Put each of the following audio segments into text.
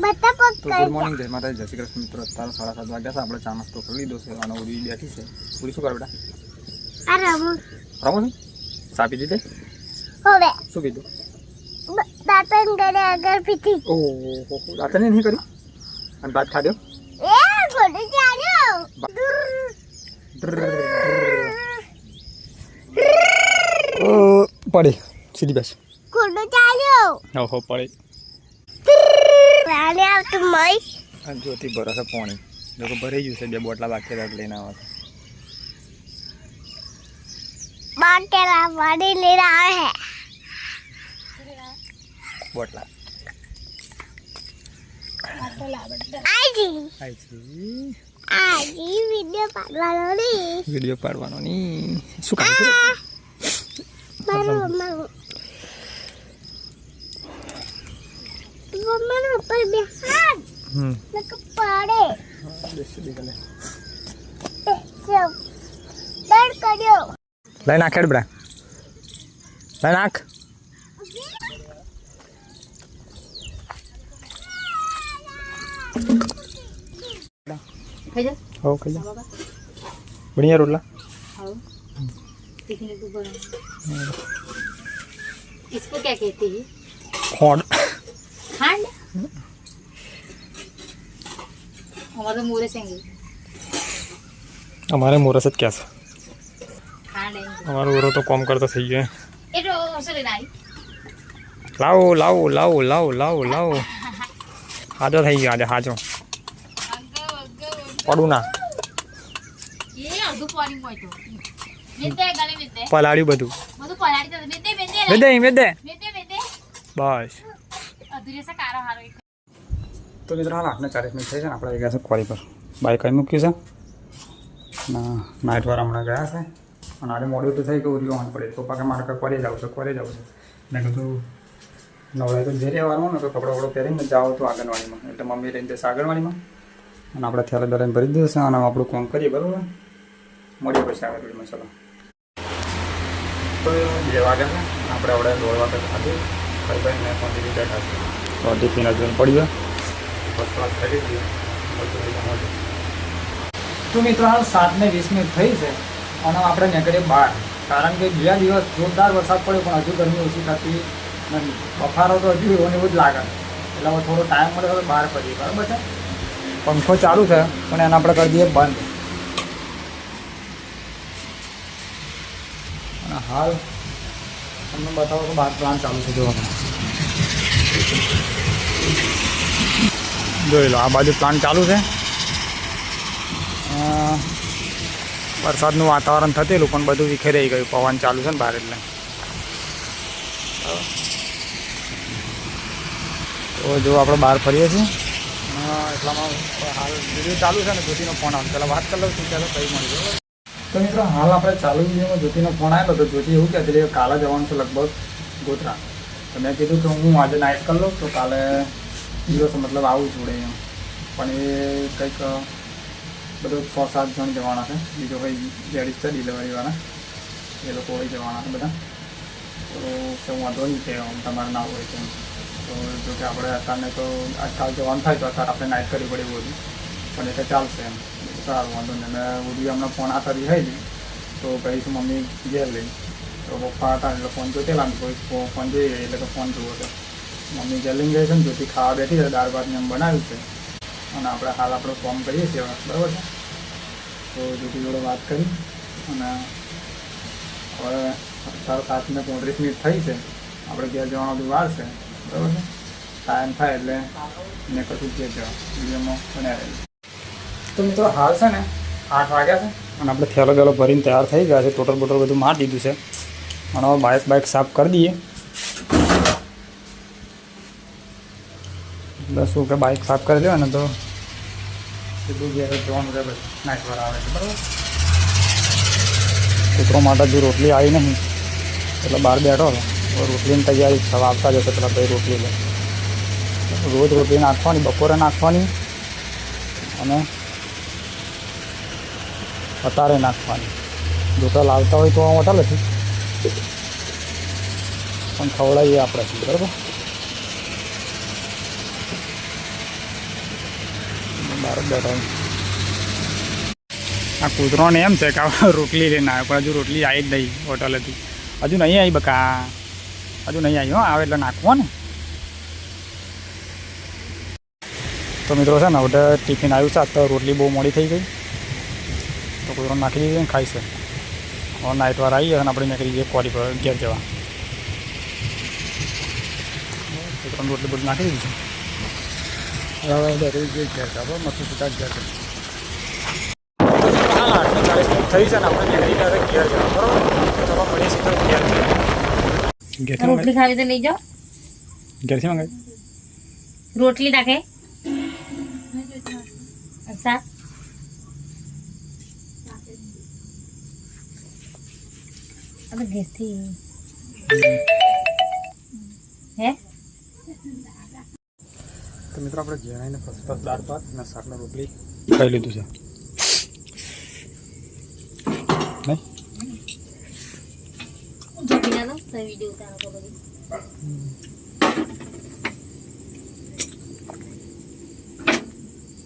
બતા પક તો good morning જય માતા જય શ્રી કૃષ્ણ મિત્રો. અત્યારે 7:30 વાગ્યા છે. આપણે ચા નાસ્તો કરી લીધો છે અને ઉડી બેઠી છે. પૂરી શું કરે બેટા? આ રમો રમો છે? ચા પીધી તે? હોવે શું પીધું? દાતન કરે આગળ પીતી. ઓહો દાંતને નહીં કરી અને ભાત ખાધો? એ ગોડે ચાલ્યો પડે સીધી બસ ગોડે ચાલ્યો ઓહો પડે પાણી આવતું મય અને જ્યોતિ ભરસે પાણી લોકો ભરાઈ ગયું છે. 2 બોટલા બાકી રાખ લઈને આવે છે. બાટેલા પાણી લઈને આવે હે બોટલા આજી વિડિયો પાડવાનો ની વિડિયો પાડવાનો ની શું કામ છે? મારો મમ્માનો ઉપર બે હાથ લક પાડે બેસી દીકલે ચમ દર કર્યો લઈ નાખ હેડ બરા લઈ નાખ खाई जा हो खाई जा बढ़िया रोटला आओ देखने को बड़ा इसको क्या कहते हैं खोंड खांड हमारे मोरे सेंगे हमारे मोरस જ क्या છે खांड है हमारो ओरो तो कम करता થઈ ગયો ये तो असली नहीं લાવો લાવો લાવો લાવો લાવો લાવો હાજો થઈ ગયો આજે હાજો પડું ના ये अर्धु पानी में तो मिलते गले मिलते પલાળ્યું બધું मधु पलाड़ी तो मिलते मिलते મેદે મેદે मिलते मिलते બસ अधूरे से कारो हारो તો મિત્રો હાલ 8:40 મિનિટ થઈ છે ને આપણે ગયા છે કોરી પર બાઇક અહીં મૂક્યું છે ના નાઇટ વાર હમણાં ગયા છે અને આજે મોડું તો થઈ ગયું ઉર્યું પડે પપ્પા કે મારે કોરી જાવ છે મેં કીધું નવડાય તો ઘેરે આવવાનું ને તો કપડો વપડો પહેરીને જાઓ તો આંગણવાડીમાં એટલે મમ્મી રહીને જશે આંગણવાડીમાં અને આપણે થેલા દરાઈને ભરી દઈશું અને આપણું કામ કરીએ બરાબર મળીએ પછી આંગણવાડીમાં ચલો તો 2 વાગ્યા છે આપણે આવડે 1:30 વાગે ખાધું ભાઈ ભાઈને પહોંચી બેઠા છે તો ટિફિન હજુ પડી ગયો ફર્સ્ટ ક્લાસ કરી દીધું તો મિત્રો હાલ 7:20 મિનિટ થઈ છે અને આપણે નીકળીએ બહાર કારણ કે 2 દિવસ જોરદાર વરસાદ પડ્યો પણ હજુ ગરમી ઓછી થતી નથી. બફારો તો હજુ એવો ને એવું જ લાગે એટલે હવે થોડો ટાઈમ મળે તો બહાર પડીએ બરાબર છે. પંખો ચાલુ છે પણ એને આપણે કરી દઈએ બંધ અને હાલ તમને બતાવો તો બહાર પ્લાન ચાલુ છે જોવા જોઈ લો આ બાજુ પ્લાન ચાલુ છે. વરસાદનું વાતાવરણ થતેલું પણ બધું વિખેરાઈ ગયું પવન ચાલુ છે ને બહાર એટલે તો જો આપણે બહાર ફરીએ છીએ એટલામાં હાલ વિડીયો ચાલુ છે ને જ્યોતિનો ફોન આવે પહેલાં વાત કરી લઉં છું ચાલો કઈ મળી ગયો તો મિત્રો હાલ આપણે ચાલુ વિડીયોમાં જ્યોતિનો ફોન આવ્યો તો જ્યોતિ એવું કહેતી હતી કે કાલે જવાનું છે લગભગ ગોધરા તો મેં કીધું કે હું આજે નાઇટ કરી લઉં તો કાલે દિવસ મતલબ આવું જોડે એમ પણ એ કંઈક બધું 6-7 જણ જવાના છે બીજો કંઈ લેડીઝ છે ડિલિવરીવાળા એ લોકો હોય જવાના છે બધા તો શું વાંધો નહીં છે તમારે ના હોય તેમ તો જો કે આપણે અત્યારને તો આજકાલ જવાનું થાય તો અત્યારે આપણે નાઇટ કરવી પડે એવું બધું પણ એ તો ચાલશે એમ સારું વાંધો નહીં મેં ઉડી અમને ફોન આ કરી થઈ તો કહીશું મમ્મી ઘેર લઈ તો પપ્પા હતા એટલે ફોન જોતેલા કોઈ ફોન જોઈએ એટલે તો ફોન જોવો છે મમ્મી ઘેર લઈને ગઈ છે ને જોતી ખાવા બેઠી છે દાળ ભાત ને એમ બનાવ્યું છે અને આપણે હાલ આપણું કામ કરીએ છીએ બરાબર છે. તો જ્યોતિ જોડે વાત કરી અને હવે 7:35 મિનિટ થઈ છે આપણે ઘેર જવાનું બધું વાર છે બરાબર છે. ટાઈમ થાય એટલે મેં કશું ઘેર જવા વિડીયોમાં બનાવી તો મિત્રો હાલ છે ને 8 વાગ્યા છે અને આપણે થેલો બેલો ભરીને તૈયાર થઈ ગયા છે. ટોટલ બોટલ બધું મારી દીધું છે અને હવે બાઇક સાફ કરી દઈએ એટલે શું કે બાઇક સાફ કરી લે ને તો સીધું ઘેર જવાનું છે નાઇટ વાર આવે છે બરાબર. કૂતરો માટે હજુ રોટલી આવી નહીં એટલે બહાર બેઠો હતો રોટલીની તૈયારી થવા આવતા જશે પેલા ભાઈ રોટલી લે રોજ રોટલી નાખવાની બપોરે નાખવાની અને અત્યારે નાખવાની જોતા લાવતા હોય તો હોટલ હતી પણ ખવડાવીએ આપણે બરાબર બહાર જ બેઠો આ કૂતરોને એમ છે કે આપણે રોટલી લઈને આવ્યો પણ હજુ રોટલી આવી જ નહીં હોટલેથી હજુ નહીં આવી બકા હજુ નહીં આવી હો આવે એટલે નાખવો ને તો મિત્રો છે ને હવે ટિફિન આવ્યું છે તો રોટલી બહુ મોડી થઈ ગઈ તો કૂતરો નાખી દીધી ને ખાઈશે હવે નાઇટ વાર આવી અને આપણે નીકળી જઈએ કોરી પર ઘેર જવા કૂતરાની રોટલી બધું નાખી દીધી છે હવે ઘેર જવા મસ્ત સીધા ઘેર જવા હાલ 8:40 થઈ છે ને આપણે નીકળી ડાયરેક્ટ ઘેર જવા બરાબર ચલો મળીએ સીધા ઘેર જવા રોટલી ખાવી તો લઈ જાઓ ઘેરથી મંગાવી રોટલી નાખે શાક હવે ઘેરથી હે તો મિત્રો આપણે ઘેર આવીને ફર્સ્ટ ક્લાસ દાળ ભાત અને શાકની રોટલી ખાઈ લીધું છે નહીં જોપીના નો તો વિડિયો ઉતારો તો બધી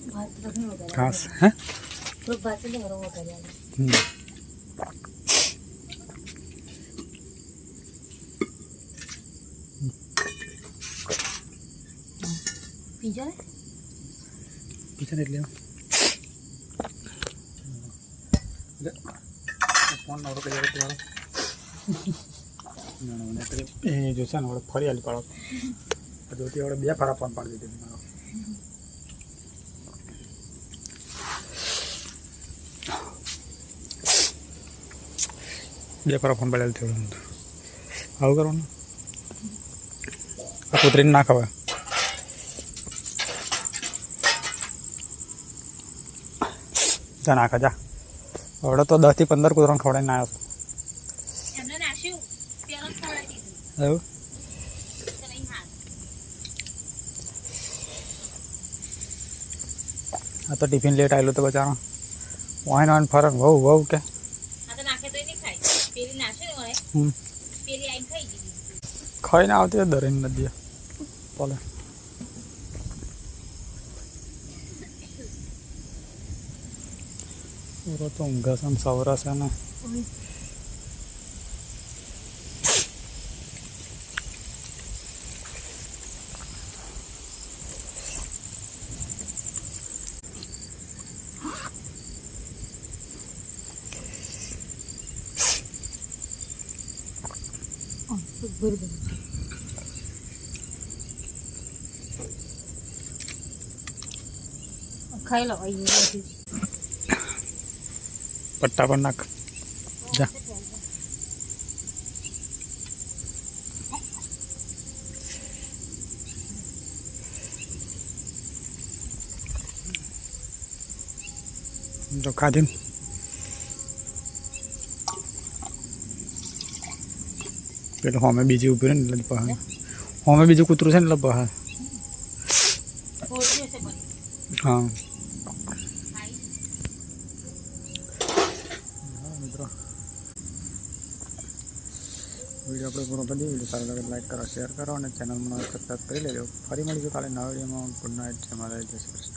ભાત લખનો વગર ખાસ હે તો ભાત ને હરો વગર પીજા પીછે એટલે ફોન નવરો કરી રહ્યો તમારો એ જો છે ને હવે ફરી આલી પાડો જોતી હવે 2 ફારા ફોન પાડી દીધી મારો બે ફારા ફોન પાડેલ થયો આવું કરવાનું આ કૂતરીને ના ખવાય જા નાખા જા હવે તો 10 થી 15 કૂતરાને ખવડાવીને આવ્યો એમને નાશ્યું પેલો ખવડાવી દીધું એવું તો નહીં હાલ આ તો ટિફિન લેટ આવેલું તો બચારો વાઈન વાઈન ફરક બહુ કે આ તો નાખે તો નહીં ખાય પેલી નાશે ને હોય પેલી આઈ ખાઈ દીધી ખાઈને આવતી દરેન નથી બોલે તો ઊંઘા છે સવરા છે ને ખાઈ લો પટ્ટા પર નાખ જા તો ખાધી પેલું હોમે બીજી ઉભી રહે ને એટલે પહાડ હોમે બીજું કૂતરું છે ને એટલે પહાડ હા મિત્રો વિડીયો આપણે પૂરો કરી વિડીયો સારો લાગે લાઈક કરો શેર કરો અને ચેનલમાં સબસ્ક્રાઈબ કરી લેજો ફરી મળીશું કાલે નવા વિડીયોમાં ગુડ નાઇટ જય માતા જય શ્રી કૃષ્ણ